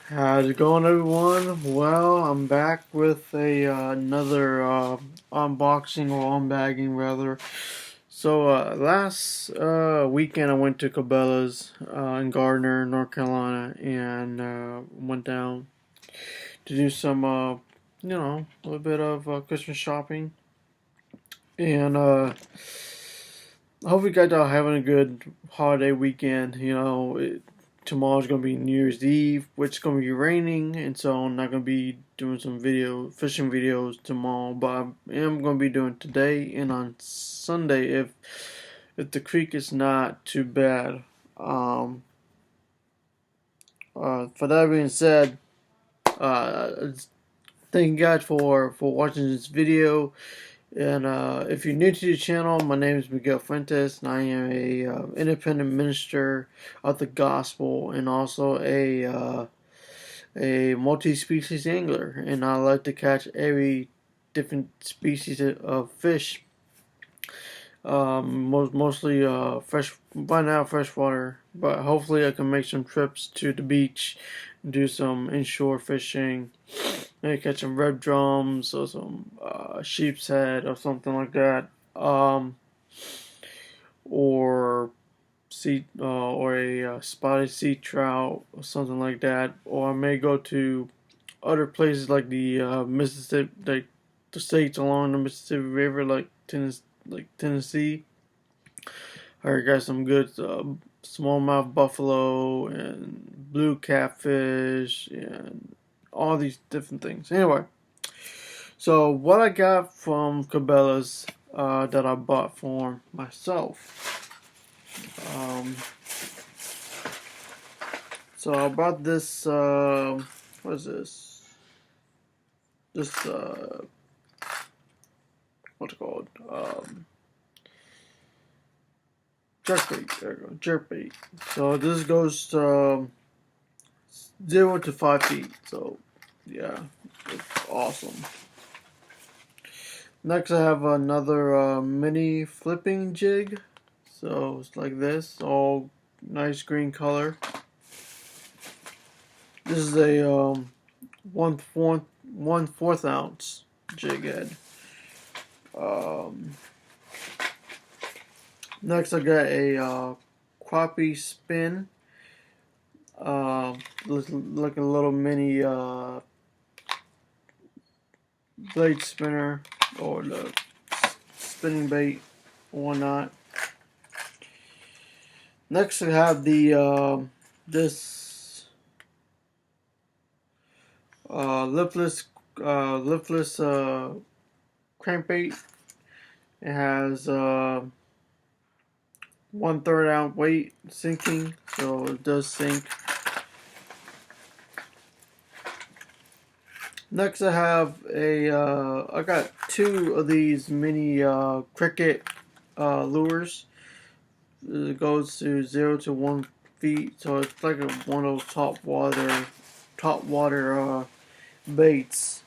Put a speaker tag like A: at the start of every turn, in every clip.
A: How's it going, everyone? Well, I'm back with another unboxing or unbagging, rather. So, last weekend I went to Cabela's in Gardner, North Carolina, and went down to do some, a little bit of Christmas shopping. And I hope you guys are having a good holiday weekend. Tomorrow's gonna be New Year's Eve, which is gonna be raining, and so I'm not gonna be doing some fishing videos tomorrow. But I am gonna be doing today and on Sunday if the creek is not too bad. Um, for that being said, thank you guys for watching this video. And if you're new to the channel, my name is Miguel Fuentes, and I am a independent minister of the gospel, and also a multi-species angler. And I like to catch every different species of fish. Mostly fresh, by now freshwater, but hopefully I can make some trips to the beach, do some inshore fishing, maybe catch some red drums or some sheep's head or something like that, or or a spotted sea trout or something like that, or I may go to other places like the Mississippi, like the states along the Mississippi River, like Tennessee. I got some good smallmouth buffalo and blue catfish and all these different things. Anyway, so what I got from Cabela's that I bought for myself. Um, so I bought this. What is this? This what's it called? Jerkbait. There you go. Jerkbait. So this goes 0 to 5 feet. So yeah, it's awesome. Next, I have another mini flipping jig. So it's like this, all nice green color. This is a 1/4 ounce jig head. Um, Next, I got a crappie spin. Like a little mini blade spinner or the spinning bait or whatnot. Next, I have the this lipless crankbait. It has 1/3 ounce weight sinking, so it does sink. Next, I have I got two of these mini cricket lures. It goes to 0 to 1 feet, so it's like one of those top water baits.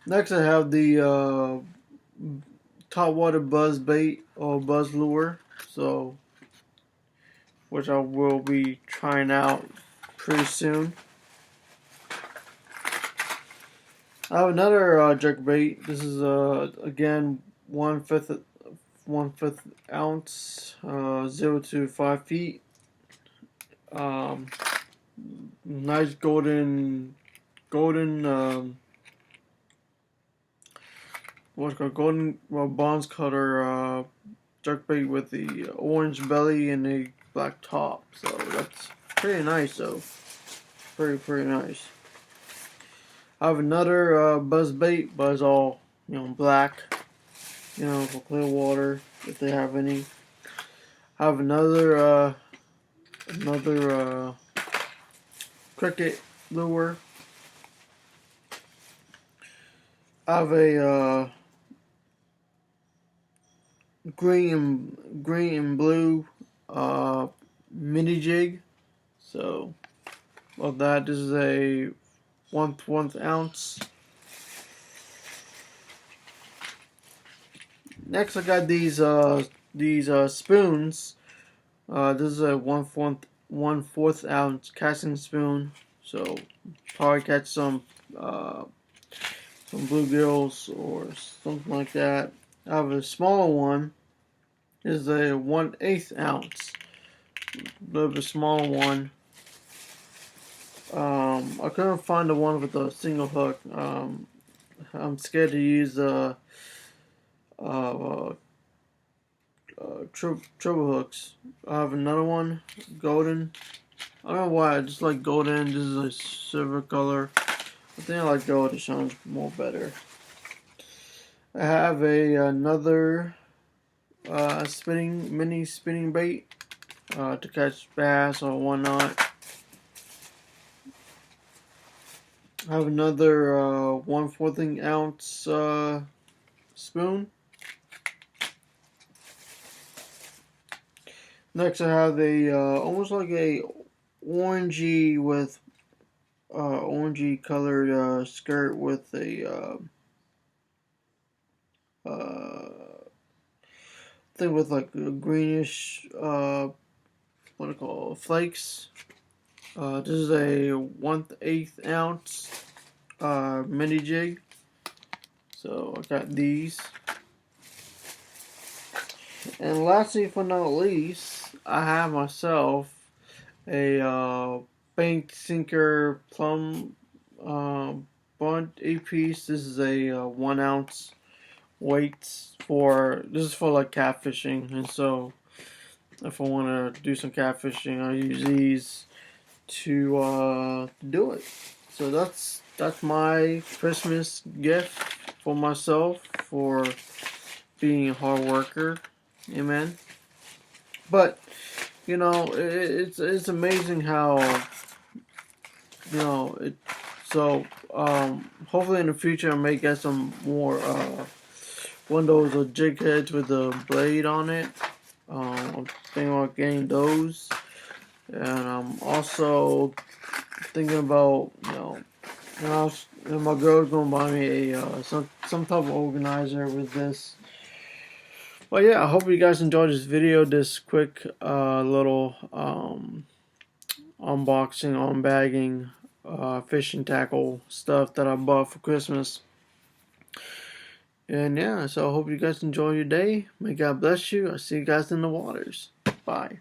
A: Next, I have the top water buzz bait or buzz lure, which I will be trying out pretty soon. I have another jerk bait. This is again 1/5 ounce, 0 to 5 feet. Nice what's called golden bronze cutter jerkbait with the orange belly and the black top. So that's pretty nice, though. Pretty nice. I have another buzz bait, but it's all black. For clear water if they have any. I have another cricket lure. I have a green and blue mini jig. So of that, this is a 1/4 ounce. Next, I got these spoons This is a one fourth ounce casting spoon, so probably catch some bluegills or something like that. I have a smaller one. This is a 1/8 ounce, a little bit smaller one. I couldn't find the one with a single hook. I'm scared to use uh, triple hooks. I have another one, golden. I don't know why, I just like golden. This is a silver color. I think I like gold, it shines more better. I have another mini spinning bait to catch bass or whatnot. I have another 1/4 ounce spoon. Next, I have a almost like a orangey with orangey colored skirt with a thing with like a greenish what do you call it, flakes. This is a 1/8 ounce mini jig. So I got these. And lastly, for not least, I have myself a bank sinker plum bunt piece. This is a 1 ounce weights for, this is for like catfishing, and so if I want to do some catfishing, I use these to do it. So that's my Christmas gift for myself for being a hard worker. Amen. But it's amazing how it. So hopefully in the future I may get some more one of those jig heads with a blade on it. I'm thinking about getting those, and I'm also thinking about and my girl's gonna buy me a some type of organizer with this. But yeah, I hope you guys enjoyed this video, this quick little unboxing, unbagging, fishing tackle stuff that I bought for Christmas. And yeah, so I hope you guys enjoy your day. May God bless you. I'll see you guys in the waters. Bye.